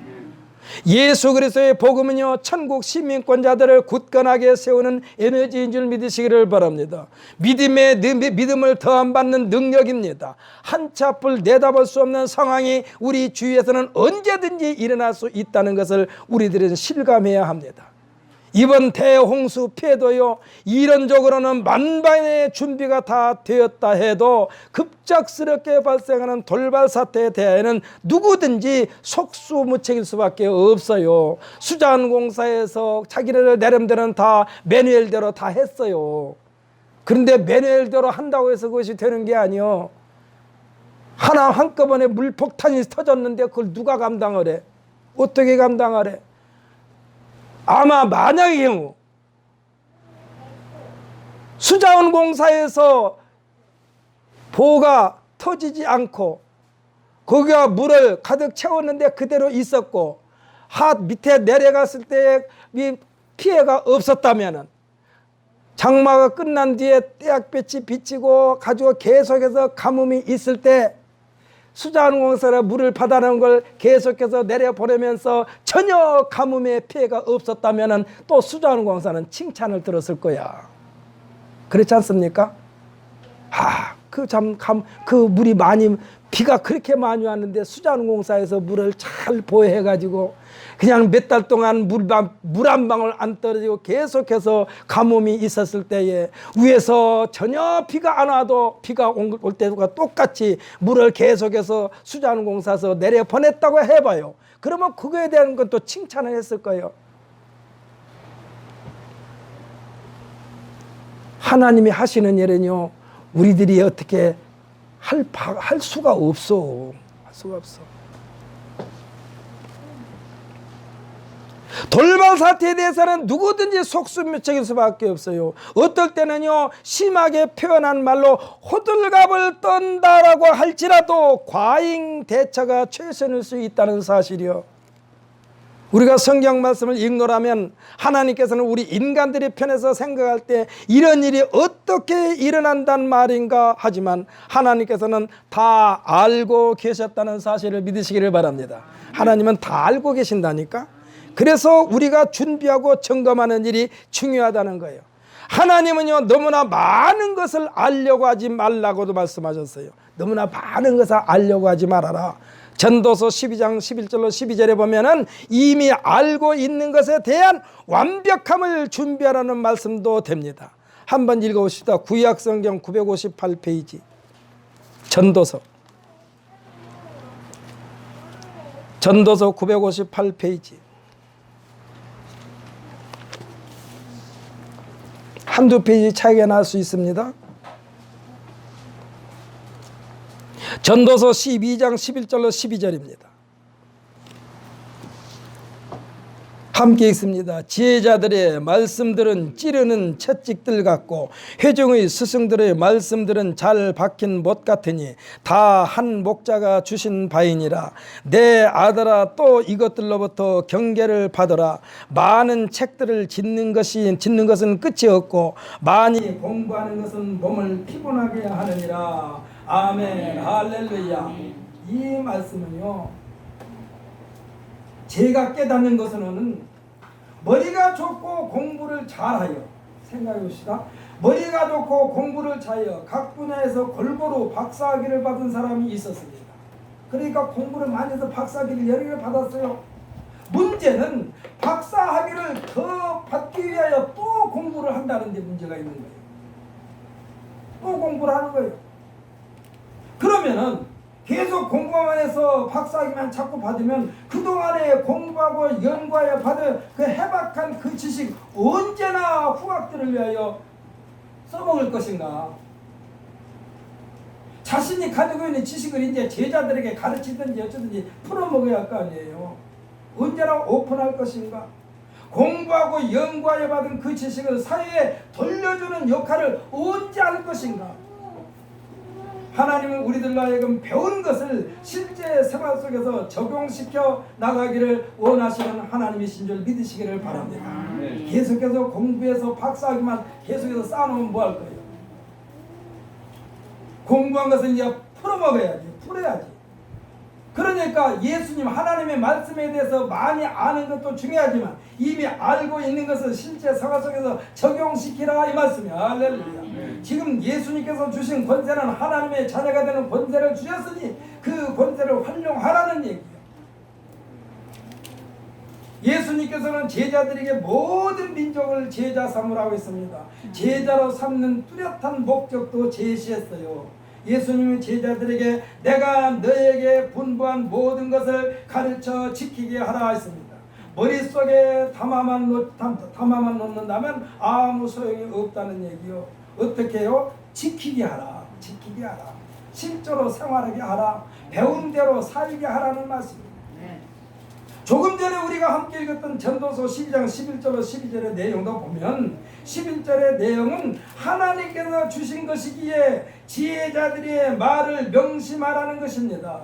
예수 그리스도의 복음은요, 천국 시민권자들을 굳건하게 세우는 에너지인 줄 믿으시기를 바랍니다. 믿음을 더함 받는 능력입니다. 한치 앞을 내다볼 수 없는 상황이 우리 주위에서는 언제든지 일어날 수 있다는 것을 우리들은 실감해야 합니다. 이번 대홍수 피해도요, 이론적으로는 만반의 준비가 다 되었다 해도 급작스럽게 발생하는 돌발 사태에 대해서는 누구든지 속수무책일 수밖에 없어요. 수자원공사에서 자기네들 나름대로는 다 매뉴얼대로 다 했어요. 그런데 매뉴얼대로 한다고 해서 그것이 되는 게 아니요. 한꺼번에 물폭탄이 터졌는데 그걸 누가 감당을 해? 어떻게 감당을 해? 아마 만약의 경우 수자원공사에서 보호가 터지지 않고 거기가 물을 가득 채웠는데 그대로 있었고 밑에 내려갔을 때 피해가 없었다면은 장마가 끝난 뒤에 떼약볕이 비치고 가지고 계속해서 가뭄이 있을 때 수자원공사가 물을 받아놓은 걸 계속해서 내려보내면서 전혀 가뭄의 피해가 없었다면은 또 수자원공사는 칭찬을 들었을 거야. 그렇지 않습니까? 그 물이 비가 그렇게 많이 왔는데 수자원공사에서 물을 잘 보호해가지고 그냥 몇 달 동안 물 한 방울 안 떨어지고 계속해서 가뭄이 있었을 때에 위에서 전혀 비가 안 와도 비가 올 때와 똑같이 물을 계속해서 수자원공사에서 내려 보냈다고 해봐요. 그러면 그거에 대한 것도 칭찬을 했을 거예요. 하나님이 하시는 일은요, 우리들이 어떻게 할 수가 없어. 할 수가 없어. 돌발 사태에 대해서는 누구든지 속수무책일 수밖에 없어요. 어떨 때는요, 심하게 표현한 말로 호들갑을 떤다라고 할지라도 과잉 대처가 최선일 수 있다는 사실이요. 우리가 성경 말씀을 읽노라면 하나님께서는 우리 인간들의 편에서 생각할 때 이런 일이 어떻게 일어난단 말인가 하지만 하나님께서는 다 알고 계셨다는 사실을 믿으시기를 바랍니다. 하나님은 다 알고 계신다니까. 그래서 우리가 준비하고 점검하는 일이 중요하다는 거예요. 하나님은요, 너무나 많은 것을 알려고 하지 말라고도 말씀하셨어요. 너무나 많은 것을 알려고 하지 말아라. 전도서 12장 11절로 12절에 보면은 이미 알고 있는 것에 대한 완벽함을 준비하라는 말씀도 됩니다. 한번 읽어봅시다. 구약성경 958페이지 전도서 958페이지 한두 페이지 차이가 날 수 있습니다. 전도서 12장 11절로 12절입니다. 함께 읽습니다. 지혜자들의 말씀들은 찌르는 채찍들 같고 회중의 스승들의 말씀들은 잘 박힌 못 같으니 다 한 목자가 주신 바이니라. 내 아들아, 또 이것들로부터 경계를 받으라. 많은 책들을 짓는 것은 끝이 없고 많이 공부하는 것은 몸을 피곤하게 하느니라. 아멘. 할렐루야. 이 말씀은요, 제가 깨닫는 것은 머리가 좋고 공부를 잘하여, 생각해 봅시다. 머리가 좋고 공부를 잘하여 각 분야에서 골고루 박사학위를 받은 사람이 있었습니다. 그러니까 공부를 많이 해서 박사학위를 여러 개를 받았어요. 문제는 박사학위를 더 받기 위하여 또 공부를 한다는 데 문제가 있는 거예요. 또 공부를 하는 거예요. 그러면은 계속 공부만 해서 박사학위만 자꾸 받으면 그동안에 공부하고 연구하여 받은 그 해박한 그 지식 언제나 후학들을 위하여 써먹을 것인가? 자신이 가지고 있는 지식을 이제 제자들에게 가르치든지 어쩌든지 풀어먹어야 할 거 아니에요. 언제나 오픈할 것인가? 공부하고 연구하여 받은 그 지식을 사회에 돌려주는 역할을 언제 할 것인가? 하나님은 우리들로 하여금 배운 것을 실제 생활 속에서 적용시켜 나가기를 원하시는 하나님이신 줄 믿으시기를 바랍니다. 계속해서 공부해서 박사학위만 계속해서 쌓아놓으면 뭐 할 거예요? 공부한 것은 이제 풀어야지. 그러니까 예수님 하나님의 말씀에 대해서 많이 아는 것도 중요하지만 이미 알고 있는 것을 실제 생활 속에서 적용시키라, 이 말씀이야. 할렐루야. 지금 예수님께서 주신 권세는 하나님의 자녀가 되는 권세를 주셨으니 그 권세를 활용하라는 얘기예요. 예수님께서는 제자들에게 모든 민족을 제자 삼으라고 했습니다. 제자로 삼는 뚜렷한 목적도 제시했어요. 예수님은 제자들에게 내가 너에게 분부한 모든 것을 가르쳐 지키게 하라 했습니다. 머릿속에 담아만 놓는다면 아무 소용이 없다는 얘기요. 어떻게 해요? 지키게 하라. 실제로 생활하게 하라. 배운 대로 살게 하라는 말씀입니다. 조금 전에 우리가 함께 읽었던 전도서 12장 11절로 12절의 내용도 보면 11절의 내용은 하나님께서 주신 것이기에 지혜자들의 말을 명심하라는 것입니다.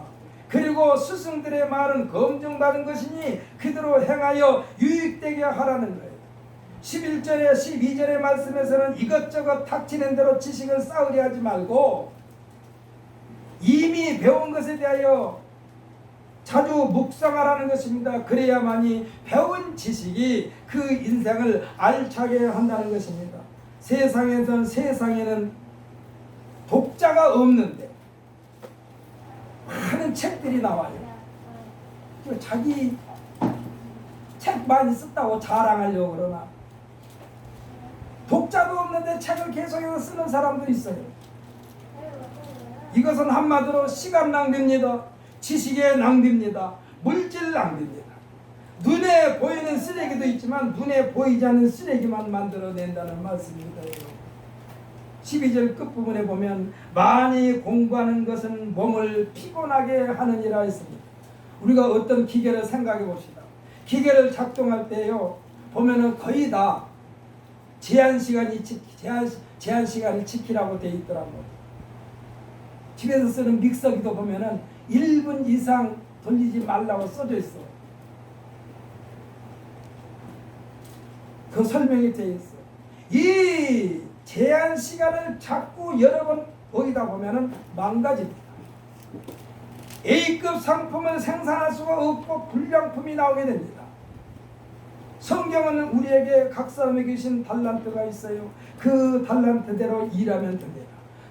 그리고 스승들의 말은 검증받은 것이니 그대로 행하여 유익되게 하라는 거예요. 11절에 12절의 말씀에서는 이것저것 닥치는 대로 지식을 쌓으려 하지 말고 이미 배운 것에 대하여 자주 묵상하라는 것입니다. 그래야만이 배운 지식이 그 인생을 알차게 한다는 것입니다. 세상에는 독자가 없는데 많은 책들이 나와요. 자기 책 많이 썼다고 자랑하려고 그러나 독자도 없는데 책을 계속해서 쓰는 사람도 있어요. 이것은 한마디로 시간 낭비입니다. 지식의 낭비입니다. 물질 낭비입니다. 눈에 보이는 쓰레기도 있지만 눈에 보이지 않는 쓰레기만 만들어낸다는 말씀입니다. 12절 끝부분에 보면 많이 공부하는 것은 몸을 피곤하게 하느니라 했습니다. 우리가 어떤 기계를 생각해 봅시다. 기계를 작동할 때요 보면은 거의 다 제한 시간을 지키라고 되어 있더라고요. 집에서 쓰는 믹서기도 보면은 1분 이상 돌리지 말라고 써져 있어. 그 설명이 되어 있어. 이 제한 시간을 자꾸 여러 번 어기다 보면은 망가집니다. A급 상품을 생산할 수가 없고 불량품이 나오게 됩니다. 성경은 우리에게 각 사람에게 계신 달란트가 있어요. 그 달란트대로 일하면 됩니다.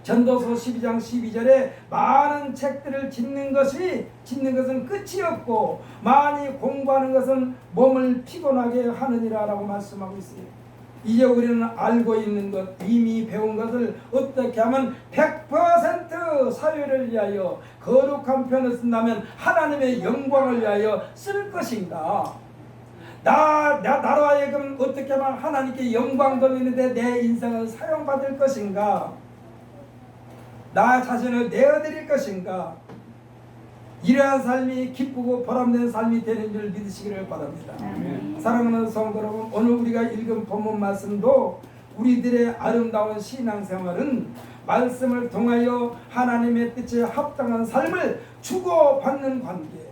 전도서 12장 12절에 많은 책들을 짓는 것은 끝이 없고 많이 공부하는 것은 몸을 피곤하게 하느니라 라고 말씀하고 있어요. 이제 우리는 알고 있는 것, 이미 배운 것을 어떻게 하면 100% 사회를 위하여 거룩한 편을 쓴다면 하나님의 영광을 위하여 쓸 것인가? 나로 하여금 어떻게 하면 하나님께 영광 돌리는데 내 인생을 사용받을 것인가? 나 자신을 내어드릴 것인가? 이러한 삶이 기쁘고 보람된 삶이 되는 줄 믿으시기를 바랍니다. 사랑하는 성도 여러분, 오늘 우리가 읽은 본문 말씀도 우리들의 아름다운 신앙생활은 말씀을 통하여 하나님의 뜻에 합당한 삶을 주고받는 관계,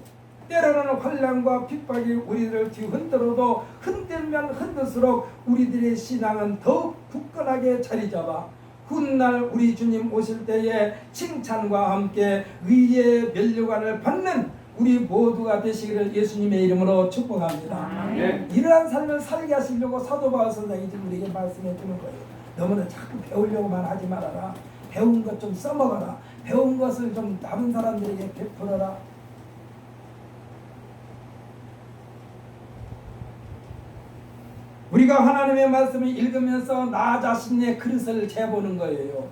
때로는 환난과 핍박이 우리를 뒤흔들어도 흔들면 흔들수록 우리들의 신앙은 더욱 굳건하게 자리잡아 훗날 우리 주님 오실 때에 칭찬과 함께 위의 면류관을 받는 우리 모두가 되시기를 예수님의 이름으로 축복합니다. 이러한 삶을 살게 하시려고 사도 바울 선생이 지금 우리에게 말씀해 주는 거예요. 너무나 자꾸 배우려고만 하지 말아라. 배운 것 좀 써먹어라. 배운 것을 좀 다른 사람들에게 베풀어라. 우리가 하나님의 말씀을 읽으면서 나 자신의 그릇을 재보는 거예요.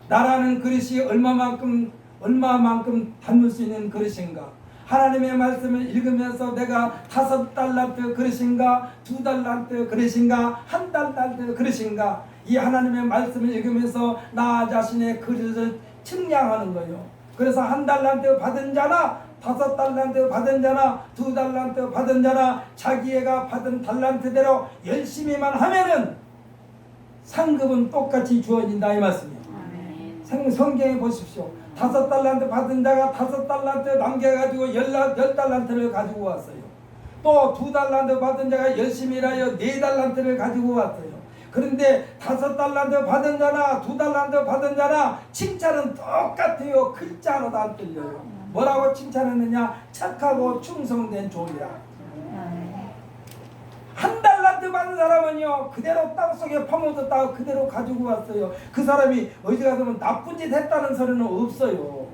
나라는 그릇이 얼마만큼 담을 수 있는 그릇인가? 하나님의 말씀을 읽으면서 내가 5달란트 그릇인가? 2달란트 그릇인가? 1달란트 그릇인가? 이 하나님의 말씀을 읽으면서 나 자신의 그릇을 측량하는 거예요. 그래서 1달란트 받은 자나 5달란트 받은 자나 2달란트 받은 자나 자기가 받은 달란트대로 열심히만 하면은 상급은 똑같이 주어진다 이 말씀이에요. 성경에 보십시오. 5달란트 받은 자가 5달란트 남겨가지고 10달란트를 가지고 왔어요. 또 2달란트 받은 자가 열심히 일하여 4달란트를 가지고 왔어요. 그런데 5달란트 받은 자나 2달란트 받은 자나 칭찬은 똑같아요. 글자 하나도 안 틀려요. 뭐라고 칭찬했느냐? 착하고 충성된 종이라. 1달란트 받은 사람은요 그대로 땅속에 파묻었다가 그대로 가지고 왔어요. 그 사람이 어디 가서는 나쁜 짓 했다는 소리는 없어요.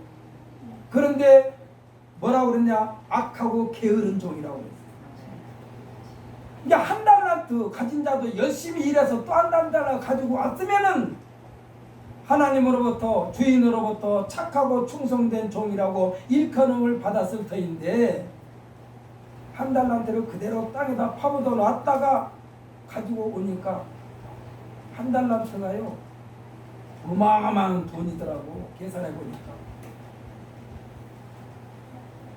그런데 뭐라고 그러냐? 악하고 게으른 종이라고 그랬어요. 이게 1달란트 가진 자도 열심히 일해서 또 1달란트 가지고 왔으면은 하나님으로부터 주인으로부터 착하고 충성된 종이라고 일컬음을 받았을 터인데 1달란트를 그대로 땅에다 파묻어 놨다가 가지고 오니까 1달란트가요 어마어마한 돈이더라고. 계산해 보니까.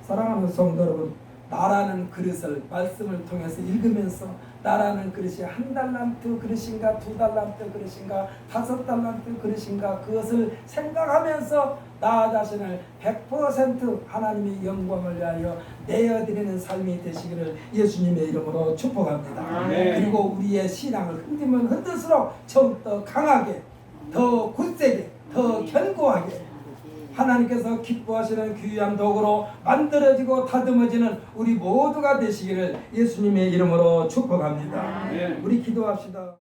사랑하는 성도 여러분, 나라는 그릇을 말씀을 통해서 읽으면서 나라는 그릇이 1달란트 그릇인가 2달란트 그릇인가 5달란트 그릇인가 그것을 생각하면서 나 자신을 100% 하나님의 영광을 위하여 내어드리는 삶이 되시기를 예수님의 이름으로 축복합니다. 그리고 우리의 신앙을 흔들면 흔들수록 더욱 강하게 더 굳세게 더 견고하게 하나님께서 기뻐하시는 귀한 도구로 만들어지고 다듬어지는 우리 모두가 되시기를 예수님의 이름으로 축복합니다. 우리 기도합시다.